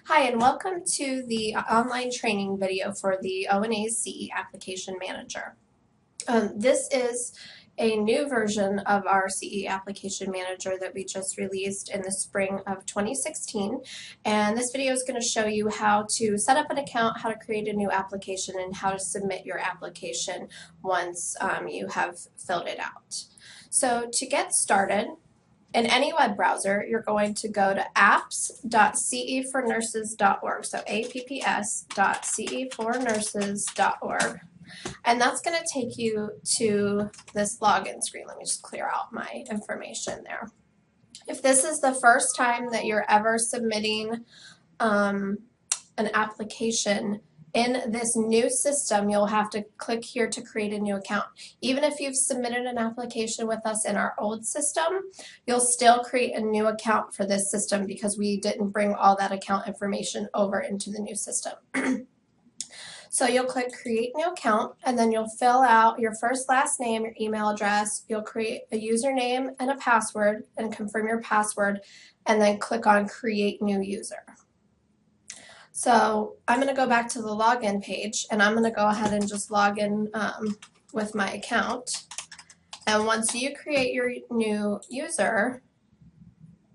Hi, and welcome to the online training video for the ONA's CE Application Manager. This is a new version of our CE Application Manager that we just released in the spring of 2016. And this video is going to show you how to set up an account, how to create a new application, and how to submit your application once you have filled it out. So to get started, in any web browser, you're going to go to apps.cefornurses.org, so apps.cefornurses.org, and that's going to take you to this login screen. Let me just clear out my information there. If this is the first time that you're ever submitting an application in this new system, you'll have to click here to create a new account. Even if you've submitted an application with us in our old system, you'll still create a new account for this system because we didn't bring all that account information over into the new system. So you'll click create new account, and then you'll fill out your first, last name, your email address. You'll create a username and a password and confirm your password, and then click on create new user. So I'm going to go back to the login page, and I'm going to go ahead and just log in with my account. And once you create your new user,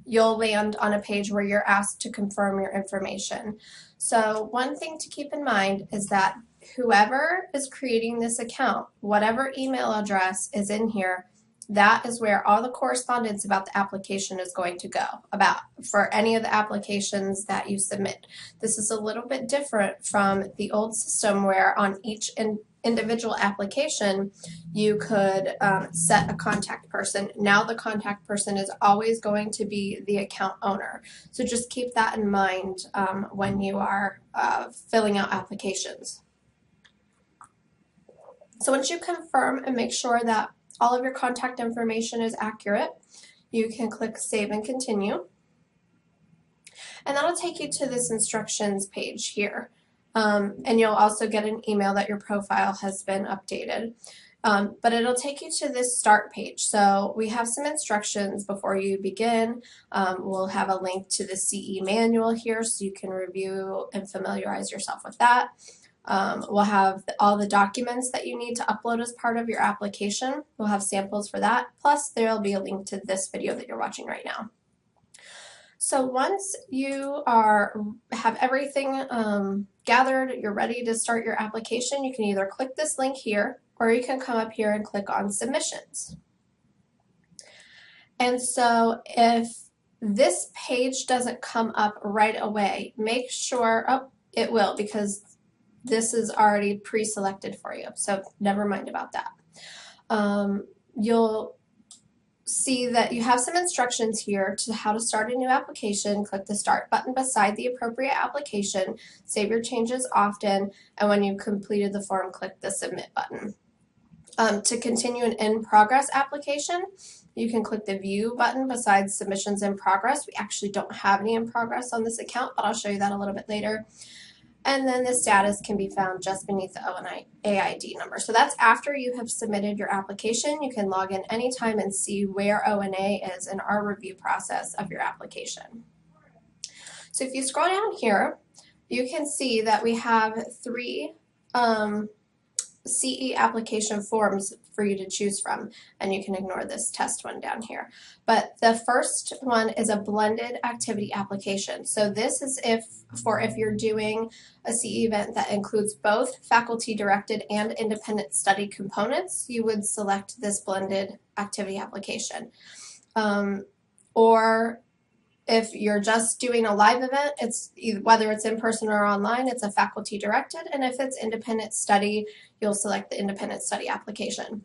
you'll land on a page where you're asked to confirm your information. So one thing to keep in mind is that whoever is creating this account, whatever email address is in here, that is where all the correspondence about the application is going to go, for any of the applications that you submit. This is a little bit different from the old system where on each individual application you could set a contact person. Now the contact person is always going to be the account owner. So just keep that in mind when you are filling out applications. So once you confirm and make sure that all of your contact information is accurate, you can click Save and Continue. And that'll take you to this instructions page here. And you'll also get an email that your profile has been updated. But it'll take you to this start page. So we have some instructions before you begin. We'll have a link to the CE manual here so you can review and familiarize yourself with that. We'll have all the documents that you need to upload as part of your application. We'll have samples for that. Plus, there'll be a link to this video that you're watching right now. So once you have everything gathered, you're ready to start your application, you can either click this link here, or you can come up here and click on Submissions. And so if this page doesn't come up right away, make sure, it will, because this is already pre-selected for you, so never mind about that. You'll see that you have some instructions here to how to start a new application. Click the Start button beside the appropriate application, save your changes often, and when you've completed the form, click the Submit button. To continue an in-progress application, you can click the View button beside Submissions in Progress. We actually don't have any in progress on this account, but I'll show you that a little bit later. And then the status can be found just beneath the ONA AID number. So that's after you have submitted your application. You can log in anytime and see where ONA is in our review process of your application. So if you scroll down here, you can see that we have 3 CE application forms for you to choose from, and you can ignore this test one down here. But the first one is a blended activity application. So this is if you're doing a CE event that includes both faculty directed and independent study components, you would select this blended activity application. Or if you're just doing a live event, whether it's in person or online, it's a faculty directed, and if it's independent study, you'll select the independent study application.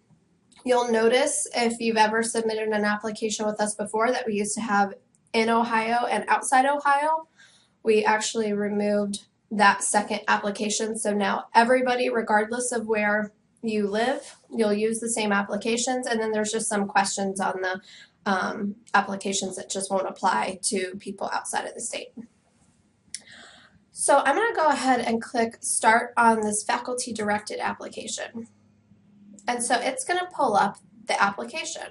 You'll notice if you've ever submitted an application with us before that we used to have in Ohio and outside Ohio. We actually removed that second application, so now everybody, regardless of where you live, you'll use the same applications, and then there's just some questions on the applications that just won't apply to people outside of the state. So I'm going to go ahead and click Start on this faculty directed application. And so it's going to pull up the application.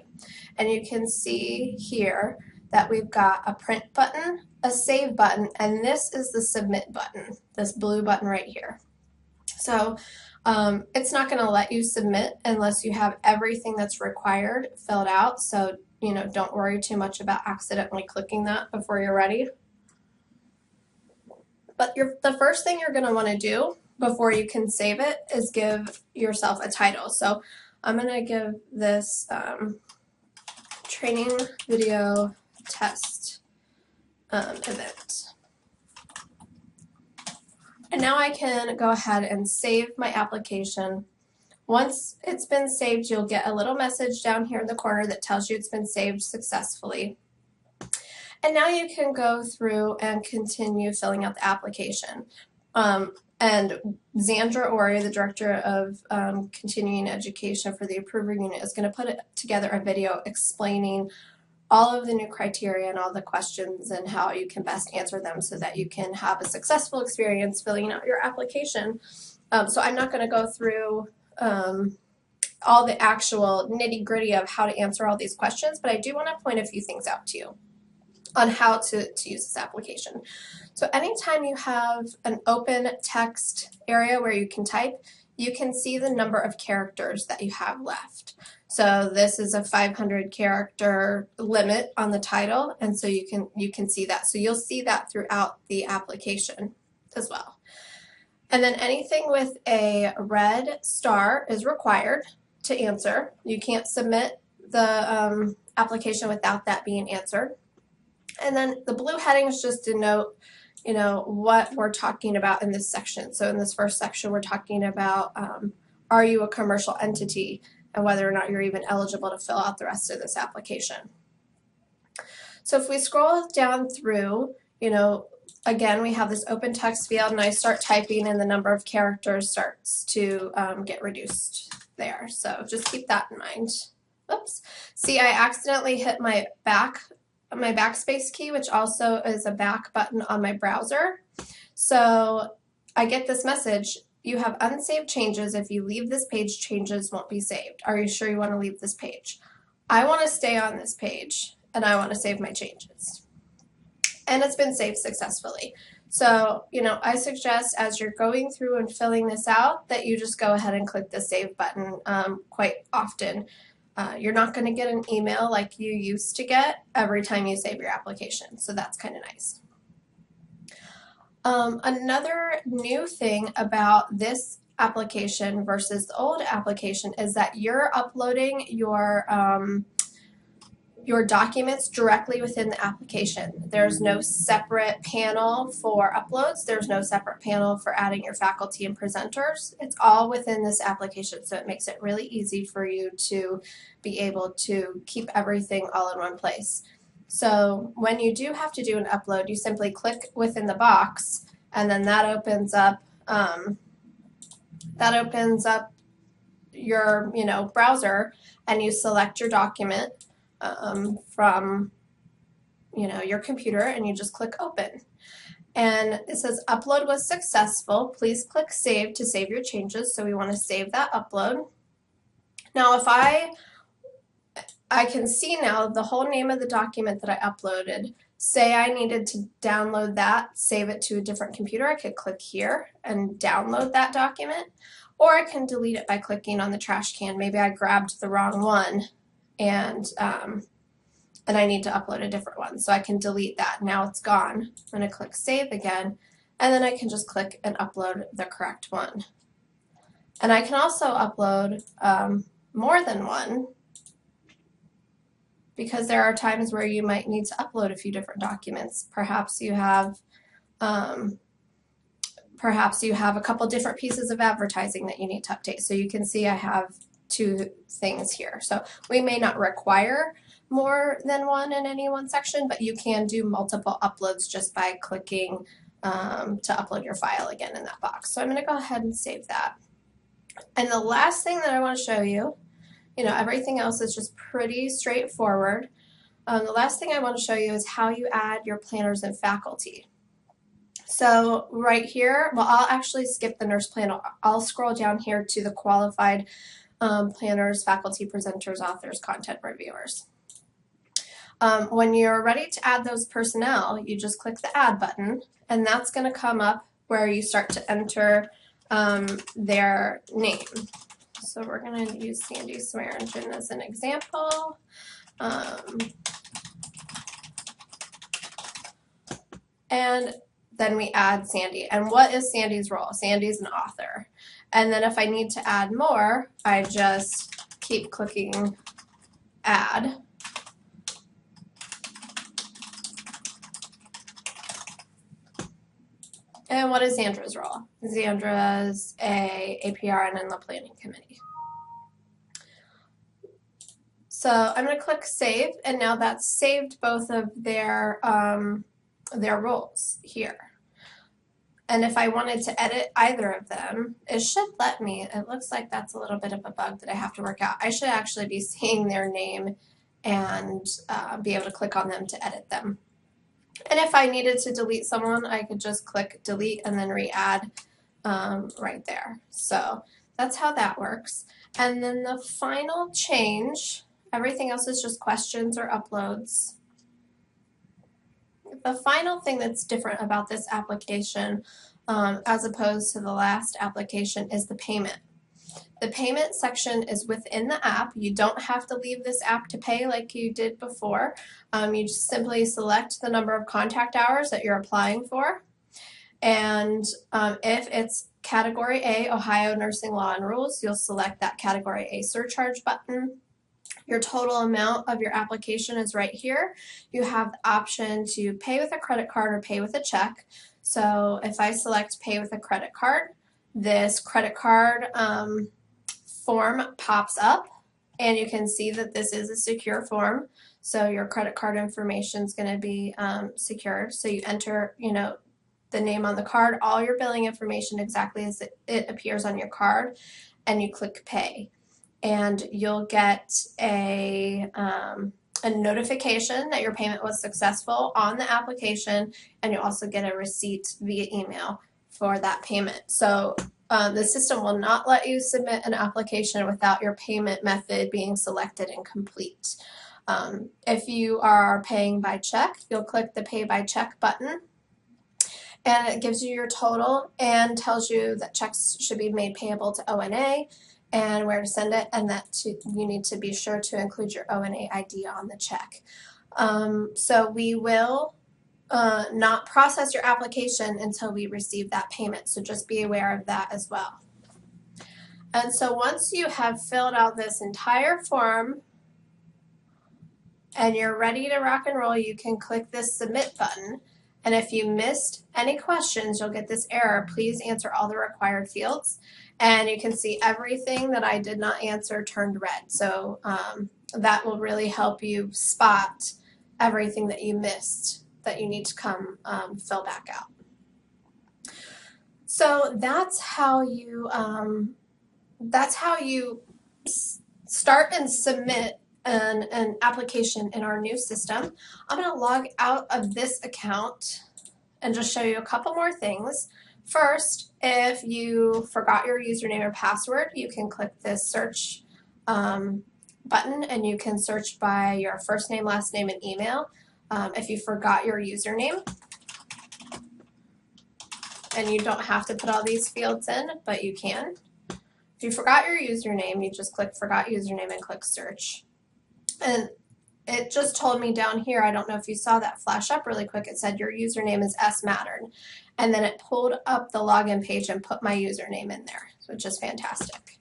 And you can see here that we've got a print button, a save button, and this is the submit button, this blue button right here. So it's not going to let you submit unless you have everything that's required filled out. So, don't worry too much about accidentally clicking that before you're ready. But the first thing you're going to want to do before you can save it is give yourself a title. So I'm going to give this training video test event. And now I can go ahead and save my application. Once it's been saved, you'll get a little message down here in the corner that tells you it's been saved successfully. And now you can go through and continue filling out the application. And Xandra Ori, the Director of Continuing Education for the Approver Unit, is going to put together a video explaining all of the new criteria and all the questions and how you can best answer them so that you can have a successful experience filling out your application. So I'm not going to go through all the actual nitty-gritty of how to answer all these questions, but I do want to point a few things out to you on how to use this application. So anytime you have an open text area where you can type, you can see the number of characters that you have left. So this is a 500 character limit on the title, and so you can see that. So you'll see that throughout the application as well. And then anything with a red star is required to answer. You can't submit the application without that being answered. And then the blue headings just denote, what we're talking about in this section. So in this first section, we're talking about are you a commercial entity and whether or not you're even eligible to fill out the rest of this application. So if we scroll down through, again, we have this open text field, and I start typing and the number of characters starts to get reduced there. So just keep that in mind. Oops. See, I accidentally hit my backspace key, which also is a back button on my browser. So I get this message, you have unsaved changes. If you leave this page, changes won't be saved. Are you sure you want to leave this page? I want to stay on this page and I want to save my changes. And it's been saved successfully. So, I suggest as you're going through and filling this out that you just go ahead and click the save button quite often. You're not going to get an email like you used to get every time you save your application, so that's kind of nice. Another new thing about this application versus the old application is that you're uploading your documents directly within the application. There's no separate panel for uploads. There's no separate panel for adding your faculty and presenters. It's all within this application, so it makes it really easy for you to be able to keep everything all in one place. So when you do have to do an upload, you simply click within the box, and then that opens up your browser, and you select your document from your computer, and you just click open. And it says upload was successful. Please click save to save your changes. So we want to save that upload. Now if I can see now the whole name of the document that I uploaded. Say I needed to download that, save it to a different computer, I could click here and download that document, or I can delete it by clicking on the trash can. Maybe I grabbed the wrong one and I need to upload a different one. So I can delete that. Now it's gone. I'm going to click save again, and then I can just click and upload the correct one. And I can also upload more than one, because there are times where you might need to upload a few different documents. Perhaps you have a couple different pieces of advertising that you need to update. So you can see I have 2 things here. So we may not require more than one in any one section, but you can do multiple uploads just by clicking to upload your file again in that box. So I'm going to go ahead and save that. And the last thing that I want to show you, everything else is just pretty straightforward. The last thing I want to show you is how you add your planners and faculty. So right here, well, I'll actually skip the nurse plan. I'll scroll down here to the qualified planners, faculty, presenters, authors, content reviewers. When you're ready to add those personnel, you just click the add button, and that's going to come up where you start to enter their name. So we're going to use Sandy Swearingen as an example. And then we add Sandy. And what is Sandy's role? Sandy's an author. And then if I need to add more, I just keep clicking add. And what is Zandra's role? Zandra's a APRN in the planning committee. So I'm going to click save, and now that's saved both of their roles here. And if I wanted to edit either of them, it should let me. It looks like that's a little bit of a bug that I have to work out. I should actually be seeing their name and be able to click on them to edit them. And if I needed to delete someone, I could just click delete and then re-add right there. So that's how that works. And then the final change, everything else is just questions or uploads. The final thing that's different about this application as opposed to the last application is the payment. The payment section is within the app. You don't have to leave this app to pay like you did before. You just simply select the number of contact hours that you're applying for. And if it's Category A, Ohio Nursing Law and Rules, you'll select that Category A surcharge button. Your total amount of your application is right here. You have the option to pay with a credit card or pay with a check. So if I select pay with a credit card, this credit card form pops up, and you can see that this is a secure form. So your credit card information is going to be secured. So you enter, the name on the card, all your billing information exactly as it appears on your card, and you click pay. And you'll get a notification that your payment was successful on the application, and you'll also get a receipt via email for that payment. So the system will not let you submit an application without your payment method being selected and complete. If you are paying by check, you'll click the pay by check button, and it gives you your total and tells you that checks should be made payable to ONA and where to send it, and that you need to be sure to include your ONA ID on the check. So we will not process your application until we receive that payment, so just be aware of that as well. And so once you have filled out this entire form and you're ready to rock and roll, you can click this submit button. And if you missed any questions, you'll get this error. Please answer all the required fields. And you can see everything that I did not answer turned red. So that will really help you spot everything that you missed that you need to come fill back out. So that's how you start and submit an application in our new system. I'm going to log out of this account and just show you a couple more things. First, if you forgot your username or password, you can click this search button, and you can search by your first name, last name, and email. If you forgot your username, and you don't have to put all these fields in, but you can. If you forgot your username, you just click forgot username and click search. And it just told me down here, I don't know if you saw that flash up really quick, it said your username is S.Mattern. And then it pulled up the login page and put my username in there, which is fantastic.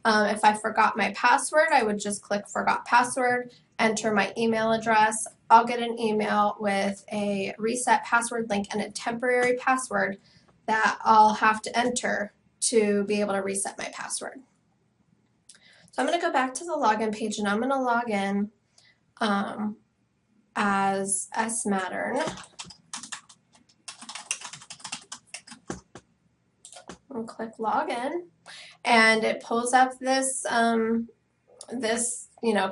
If I forgot my password, I would just click forgot password, enter my email address. I'll get an email with a reset password link and a temporary password that I'll have to enter to be able to reset my password. So I'm going to go back to the login page, and I'm going to log in as S.Mattern. And click login, and it pulls up this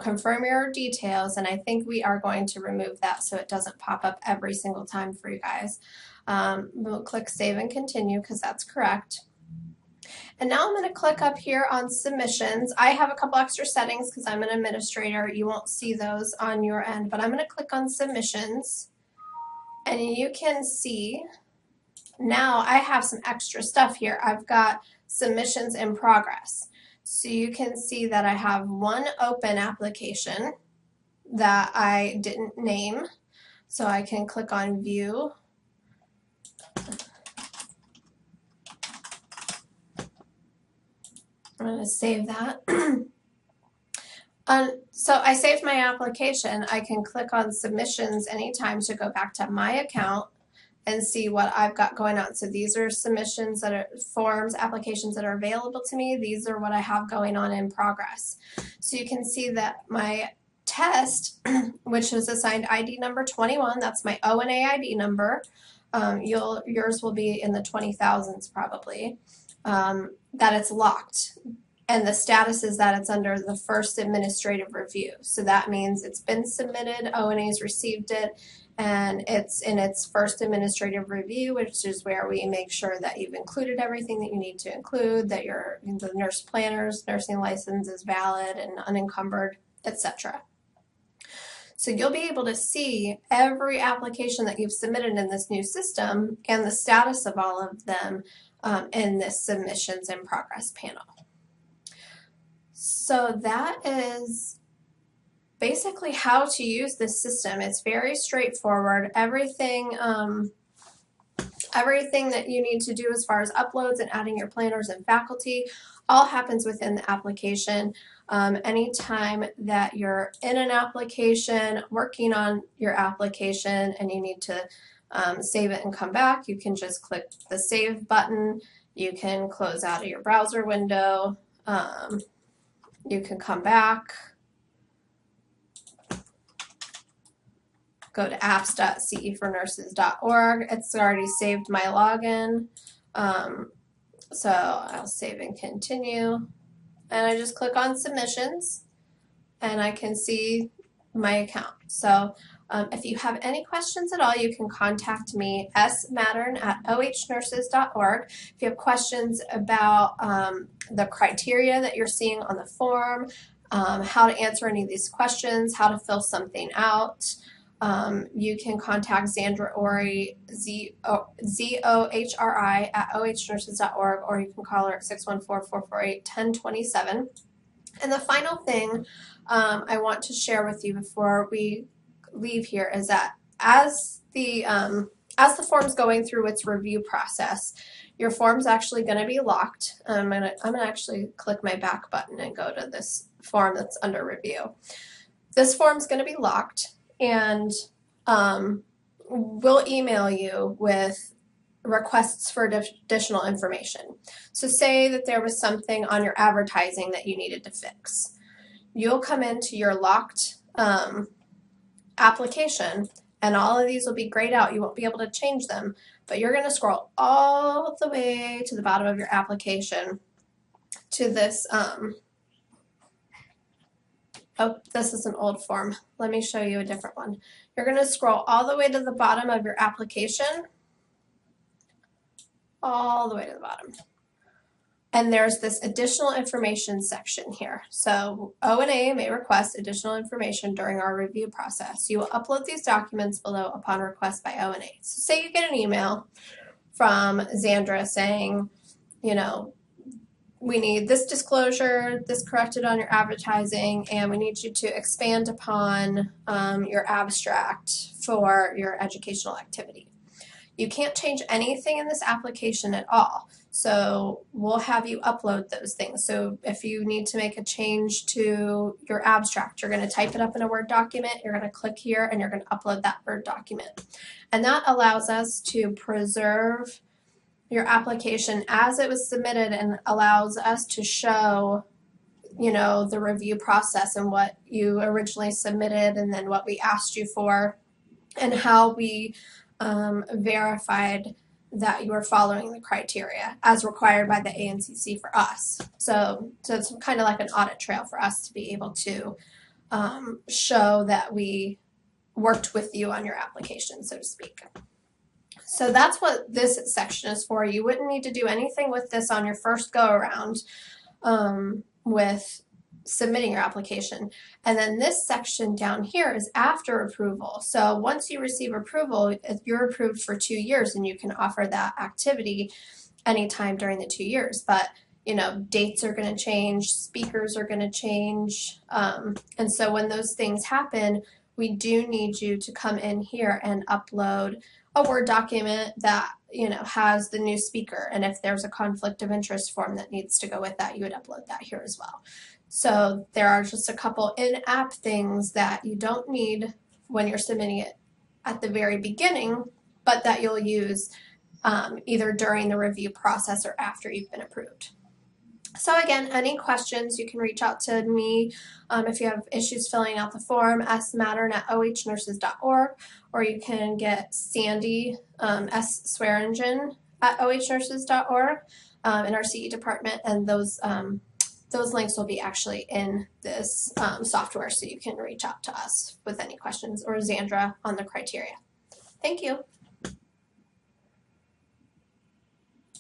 confirm your details, and I think we are going to remove that so it doesn't pop up every single time for you guys. We'll click save and continue because that's correct. And now I'm going to click up here on submissions. I have a couple extra settings because I'm an administrator. You won't see those on your end, but I'm going to click on submissions. And you can see now I have some extra stuff here. I've got submissions in progress. So you can see that I have one open application that I didn't name. So I can click on view. I'm going to save that. So I saved my application. I can click on submissions anytime to go back to my account and see what I've got going on. So these are submissions that are forms, applications that are available to me. These are what I have going on in progress. So you can see that my test, which is assigned ID number 21, that's my ONA ID number. Yours will be in the 20,000s probably, that it's locked. And the status is that it's under the first administrative review. So that means it's been submitted, ONA's received it, and it's in its first administrative review, which is where we make sure that you've included everything that you need to include, that the nurse planner's nursing license is valid and unencumbered, etc. So you'll be able to see every application that you've submitted in this new system and the status of all of them in this submissions in progress panel. So that is basically how to use this system. It's very straightforward. Everything that you need to do as far as uploads and adding your planners and faculty all happens within the application. Anytime that you're in an application, working on your application, and you need to save it and come back, you can just click the save button. You can close out of your browser window. You can come back, go to apps.cefornurses.org. It's already saved my login. So I'll save and continue. And I just click on submissions and I can see my account. So if you have any questions at all, you can contact me, smattern@ohnurses.org. If you have questions about the criteria that you're seeing on the form, how to answer any of these questions, how to fill something out, you can contact Zandra Ohri, Z-O-H-R-I @ohnurses.org, or you can call her at 614-448-1027. And the final thing I want to share with you before we leave here is that as the form's going through its review process, your form's actually going to be locked. I'm gonna actually click my back button and go to this form that's under review. This form's going to be locked, and we'll email you with requests for additional information. So say that there was something on your advertising that you needed to fix. You'll come into your locked application, and all of these will be grayed out. You won't be able to change them, but you're going to scroll all the way to the bottom of your application to this. Oh, this is an old form. Let me show you a different one. You're going to scroll all the way to the bottom of your application, all the way to the bottom. And there's this additional information section here. So ONA may request additional information during our review process. You will upload these documents below upon request by ONA. So say you get an email from Zandra saying, you know, we need this disclosure, this corrected on your advertising, and we need you to expand upon your abstract for your educational activity. You can't change anything in this application at all. So we'll have you upload those things. So if you need to make a change to your abstract, you're going to type it up in a Word document, you're going to click here, and you're going to upload that Word document. And that allows us to preserve your application as it was submitted and allows us to show, you know, the review process and what you originally submitted and then what we asked you for and how we verified that you are following the criteria as required by the ANCC for us. So it's kind of like an audit trail for us to be able to show that we worked with you on your application, so to speak. So that's what this section is for. You wouldn't need to do anything with this on your first go around with submitting your application. And then this section down here is after approval. So once you receive approval, you're approved for 2 years and you can offer that activity anytime during the 2 years. But you know, dates are going to change, speakers are going to change. And so when those things happen, we do need you to come in here and upload a Word document that, you know, has the new speaker. And if there's a conflict of interest form that needs to go with that, you would upload that here as well. So there are just a couple in-app things that you don't need when you're submitting it at the very beginning, but that you'll use either during the review process or after you've been approved. So again, any questions, you can reach out to me if you have issues filling out the form, smattern@ohnurses.org, or you can get Sandy, S. Swearingen at ohnurses.org in our CE department, and those links will be actually in this software, so you can reach out to us with any questions, or Xandra on the criteria. Thank you.